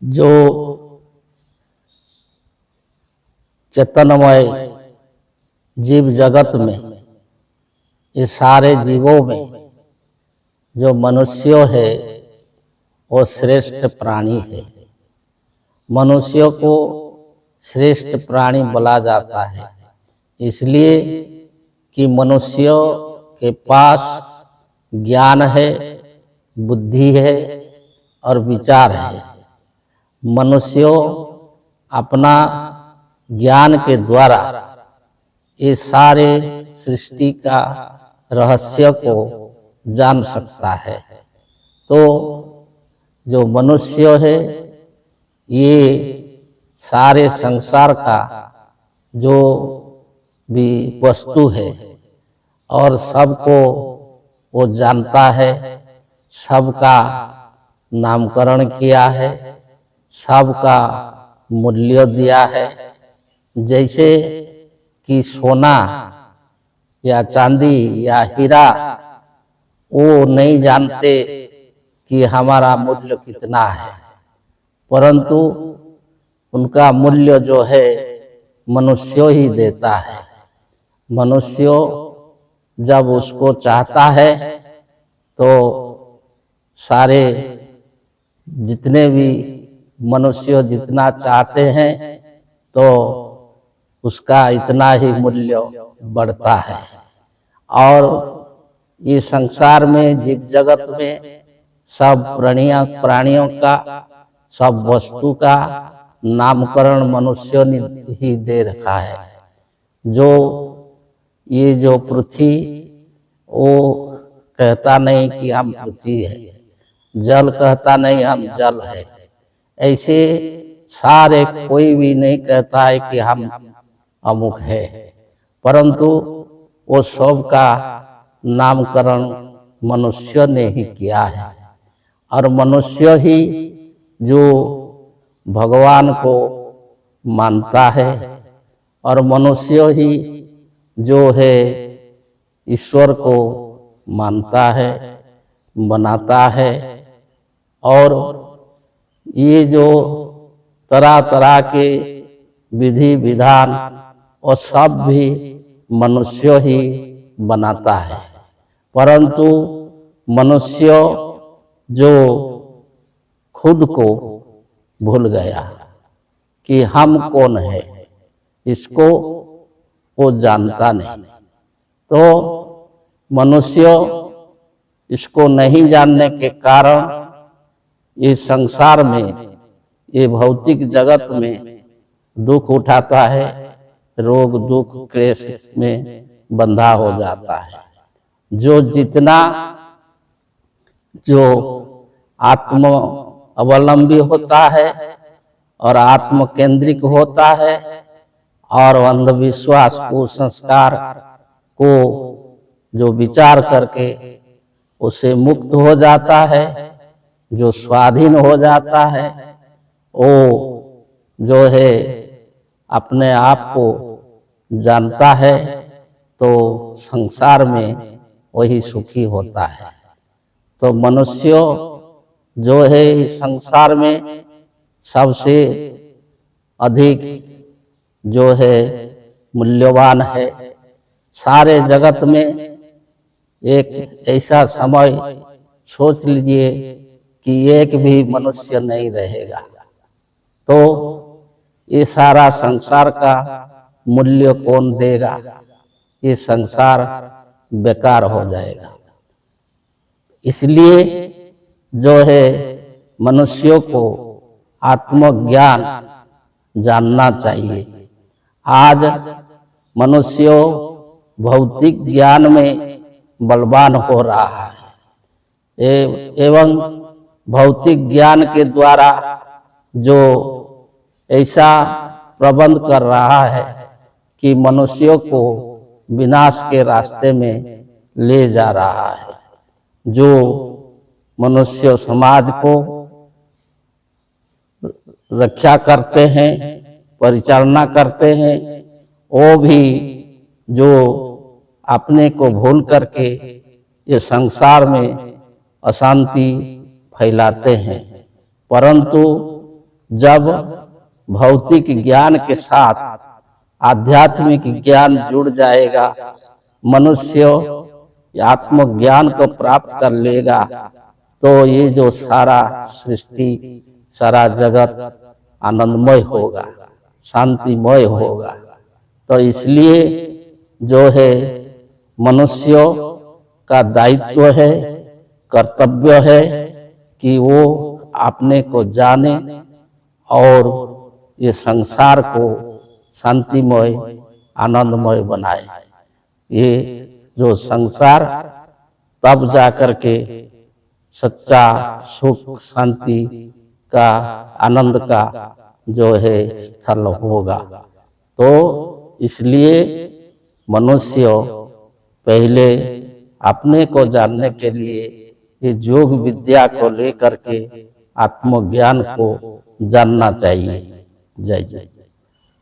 जो चेतनमय जीव जगत में, ये सारे जीवों में जो मनुष्य है वो श्रेष्ठ प्राणी है। मनुष्यों को श्रेष्ठ प्राणी बोला जाता है इसलिए कि मनुष्यों के पास ज्ञान है, बुद्धि है और विचार है। मनुष्यों अपना ज्ञान के द्वारा ये सारे सृष्टि का रहस्य को जान सकता है। तो जो मनुष्य है ये सारे संसार का जो भी वस्तु है और सबको वो जानता है, सबका नामकरण किया है, सबका मूल्य दिया है। जैसे कि सोना या चांदी या हीरा वो नहीं जानते कि हमारा मूल्य कितना है, परंतु उनका मूल्य जो है मनुष्य ही देता है। मनुष्य जब उसको चाहता है तो सारे जितने भी मनुष्य जितना चाहते हैं तो उसका इतना ही मूल्य बढ़ता है। और ये संसार में जीव जगत में सब प्राणियों का, सब वस्तु का नामकरण मनुष्य ने ही दे रखा है। जो ये जो पृथ्वी वो कहता नहीं कि हम पृथ्वी है, जल कहता नहीं हम जल है। ऐसे सारे कोई भी नहीं कहता है कि हम अमुक है, परंतु वो सब का नामकरण मनुष्य ने ही किया है। और मनुष्य ही जो भगवान को मानता है और मनुष्य ही जो है ईश्वर को मानता है, बनाता है। और ये जो तरह तरह के विधि विधान और सब भी मनुष्य ही बनाता है, परंतु मनुष्य जो खुद को भूल गया कि हम कौन है, इसको वो जानता नहीं। तो मनुष्य इसको नहीं जानने के कारण ये संसार में, ये भौतिक जगत में दुख उठाता है, रोग दुख क्लेश में बंधा हो जाता है। जो जितना जो आत्म अवलंबी होता है और आत्म केंद्रिक होता है और अंधविश्वास कुसंस्कार को जो विचार करके उसे मुक्त हो जाता है, जो स्वाधीन हो जाता है, वो जो है अपने आप को जानता है तो संसार में वही सुखी होता है। तो मनुष्य जो है संसार में सबसे अधिक जो है मूल्यवान है। सारे जगत में एक ऐसा समय सोच लीजिए कि एक भी मनुष्य नहीं रहेगा, तो ये सारा संसार का मूल्य कौन देगा? ये संसार बेकार हो जाएगा। इसलिए जो है मनुष्यों को आत्मज्ञान जानना चाहिए। आज मनुष्यों भौतिक ज्ञान में बलवान हो रहा है एवं भौतिक ज्ञान के द्वारा जो ऐसा प्रबंध कर रहा है कि मनुष्यों को विनाश के रास्ते में ले जा रहा है। जो मनुष्य समाज को रक्षा करते हैं, परिचालना करते हैं, वो भी जो अपने को भूल करके ये संसार में अशांति फैलाते हैं। परंतु जब भौतिक ज्ञान के साथ आध्यात्मिक ज्ञान जुड़ जाएगा, मनुष्य आत्मज्ञान को प्राप्त कर लेगा, तो ये जो सारा सृष्टि, सारा जगत आनंदमय होगा, शांतिमय होगा। तो इसलिए जो है मनुष्यों का दायित्व है, कर्तव्य है कि वो अपने को जाने और ये संसार को शांतिमय आनंदमय बनाए। ये जो संसार तब जाकर के सच्चा सुख शांति का आनंद का जो है स्थल होगा। तो इसलिए मनुष्य पहले अपने को जानने के लिए ये योग विद्या को लेकर के आत्मज्ञान को जानना चाहिए। जय जय।